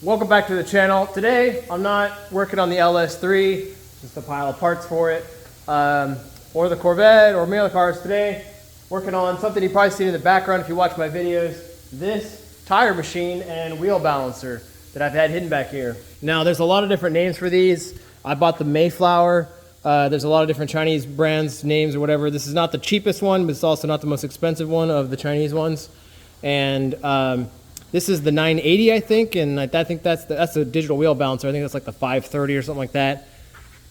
Welcome back to the channel. Today I'm not working on the LS3, just a pile of parts for it, or the Corvette or many other cars. Today working on something you probably seen in the background if you watch my videos, this tire machine and wheel balancer that I've had hidden back here. Now there's a lot of different names for these. I bought the MayFlower. There's a lot of different Chinese brands, names or whatever. This is not the cheapest one, but it's also not the most expensive one of the Chinese ones. And this is the 980, I think, and I think that's the digital wheel balancer. I think that's like the 530 or something like that.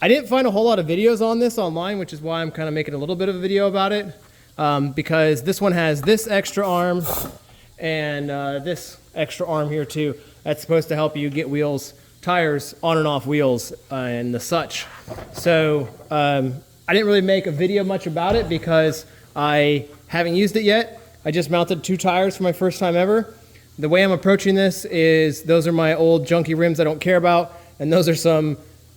I didn't find a whole lot of videos on this online, which is why I'm kind of making a little bit of a video about it, because this one has this extra arm and this extra arm here too. That's supposed to help you get tires on and off wheels and the such. So I didn't really make a video much about it because I haven't used it yet. I just mounted 2 tires for my first time ever. The way I'm approaching this those are my old junky rims I don't care about, and those are some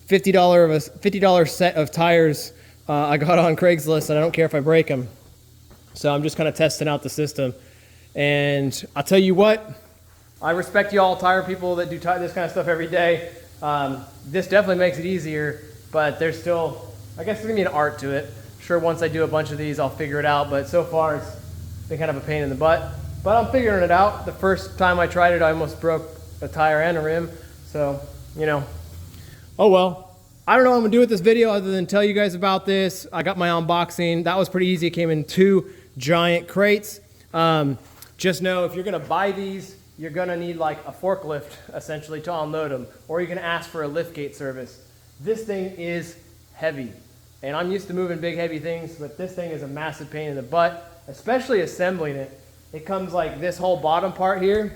$50 set of tires I got on Craigslist, and I don't care if I break them. So I'm just kind of testing out the system. And I'll tell you what, I respect you all tire people that do this kind of stuff every day. This definitely makes it easier, but there's still, I guess there's gonna be an art to it. Sure, once I do a bunch of these, I'll figure it out, but so far it's been kind of a pain in the butt. But I'm figuring it out. The first time I tried it, I almost broke a tire and a rim. So, you know, oh well. I don't know what I'm gonna do with this video other than tell you guys about this. I got my unboxing. That was pretty easy. It came in 2 giant crates. Just know if you're gonna buy these, you're gonna need like a forklift essentially to unload them, or you can ask for a liftgate service. This thing is heavy, and I'm used to moving big heavy things, but this thing is a massive pain in the butt, especially assembling it. It comes like this whole bottom part here.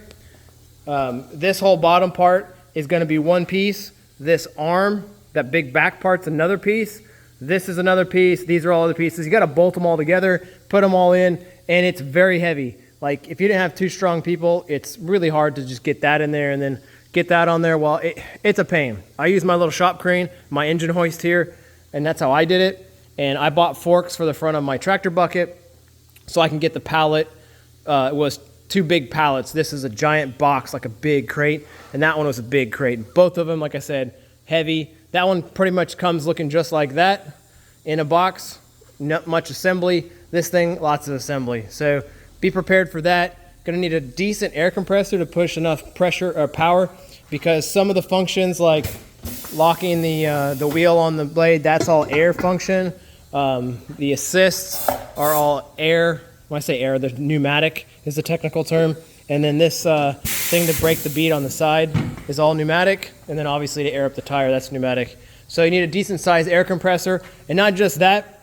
This whole bottom part is gonna be one piece. This arm, that big back part's another piece. This is another piece. These are all other pieces. You gotta bolt them all together, put them all in, and it's very heavy. Like if you didn't have 2 strong people, it's really hard to just get that in there and then get that on there. Well, it's a pain. I use my little shop crane, my engine hoist here, and that's how I did it. And I bought forks for the front of my tractor bucket so I can get the pallet. It was 2 big pallets. This is a giant box, like a big crate, and that one was a big crate. Both of them, like I said, heavy. That one pretty much comes looking just like that in a box. Not much assembly. This thing, lots of assembly. So be prepared for that. Gonna need a decent air compressor to push enough pressure or power, because some of the functions like locking the wheel on the blade, that's all air function. The assists are all air. When I say air, the pneumatic is the technical term. And then this thing to break the bead on the side is all pneumatic. And then obviously to air up the tire, that's pneumatic. So you need a decent sized air compressor. And not just that,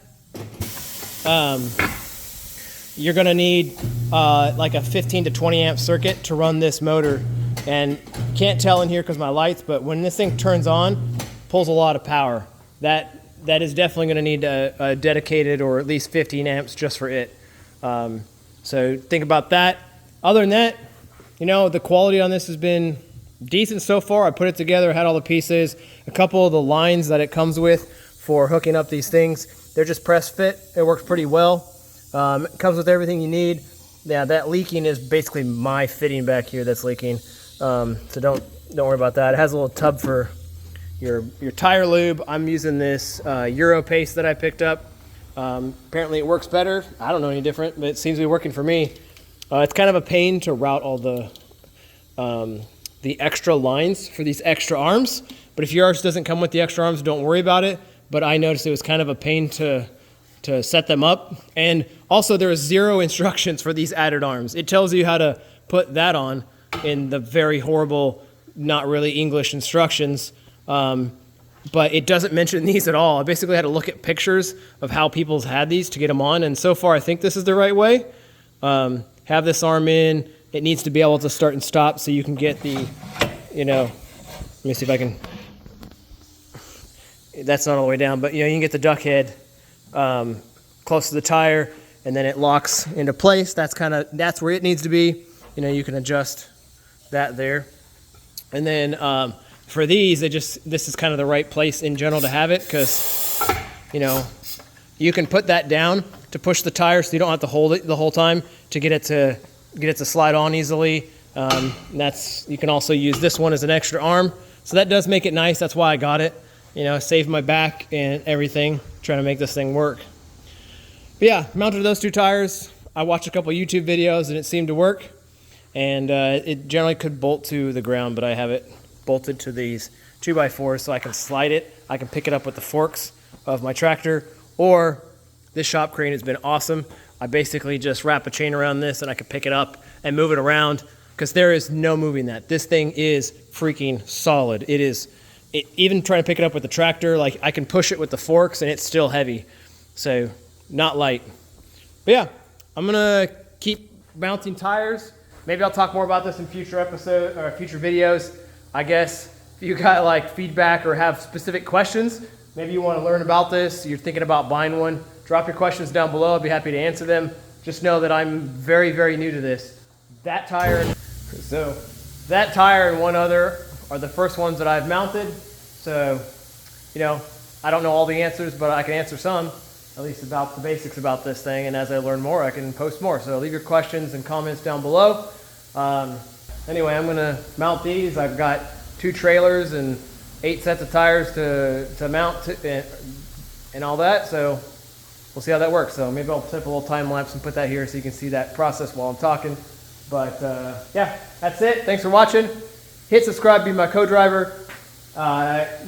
you're gonna need like a 15 to 20 amp circuit to run this motor. And can't tell in here because my lights, but when this thing turns on, pulls a lot of power. That is definitely gonna need a dedicated or at least 15 amps just for it. So think about that. Other than that, you know, the quality on this has been decent so far. I put it together, had all the pieces, a couple of the lines that it comes with for hooking up these things. They're just press fit. It works pretty well. It comes with everything you need. Yeah, that leaking is basically my fitting back here that's leaking. So don't worry about that. It has a little tub for your tire lube. I'm using this Euro paste that I picked up. Apparently it works better. I don't know any different, but it seems to be working for me. It's kind of a pain to route all the extra lines for these extra arms, but if yours doesn't come with the extra arms, don't worry about it. But I noticed it was kind of a pain to set them up. And also there is 0 instructions for these added arms. It tells you how to put that on in the very horrible, not really English instructions. But it doesn't mention these at all. I basically had to look at pictures of how people's had these to get them on, and so far I think this is the right way. Have this arm in. It needs to be able to start and stop so you can get the, you know, let me see if I can, that's not all the way down, but you know, you can get the duck head close to the tire, and then it locks into place. That's where it needs to be. You know, you can adjust that there. And then for these, this is kind of the right place in general to have it, because, you know, you can put that down to push the tire so you don't have to hold it the whole time to get it to slide on easily. And you can also use this one as an extra arm. So that does make it nice. That's why I got it. You know, save my back and everything, trying to make this thing work. But yeah, mounted those 2 tires. I watched a couple YouTube videos and it seemed to work. And it generally could bolt to the ground, but I have it bolted to these 2x4s so I can slide it. I can pick it up with the forks of my tractor, or this shop crane has been awesome. I basically just wrap a chain around this and I can pick it up and move it around, because there is no moving that. This thing is freaking solid. Even trying to pick it up with the tractor, like I can push it with the forks and it's still heavy. So not light. But yeah, I'm gonna keep mounting tires. Maybe I'll talk more about this in future episodes or future videos. I guess if you got like feedback or have specific questions, maybe you want to learn about this, you're thinking about buying one, drop your questions down below. I'll be happy to answer them. Just know that I'm very, very new to this. That tire and one other are the first ones that I've mounted. So, you know, I don't know all the answers, but I can answer some, at least about the basics about this thing. And as I learn more, I can post more. So leave your questions and comments down below. Anyway, I'm gonna mount these. I've got 2 trailers and 8 sets of tires to mount and all that. So we'll see how that works. So maybe I'll take a little time lapse and put that here so you can see that process while I'm talking. But yeah, that's it. Thanks for watching. Hit subscribe, be my co-driver.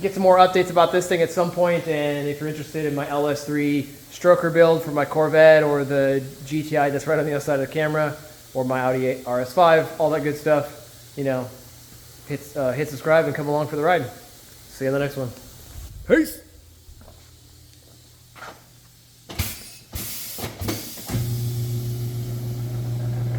Get some more updates about this thing at some point. And if you're interested in my LS3 stroker build for my Corvette, or the GTI that's right on the other side of the camera, or my Audi RS5, all that good stuff, you know, hit subscribe and come along for the ride. See you in the next one. Peace.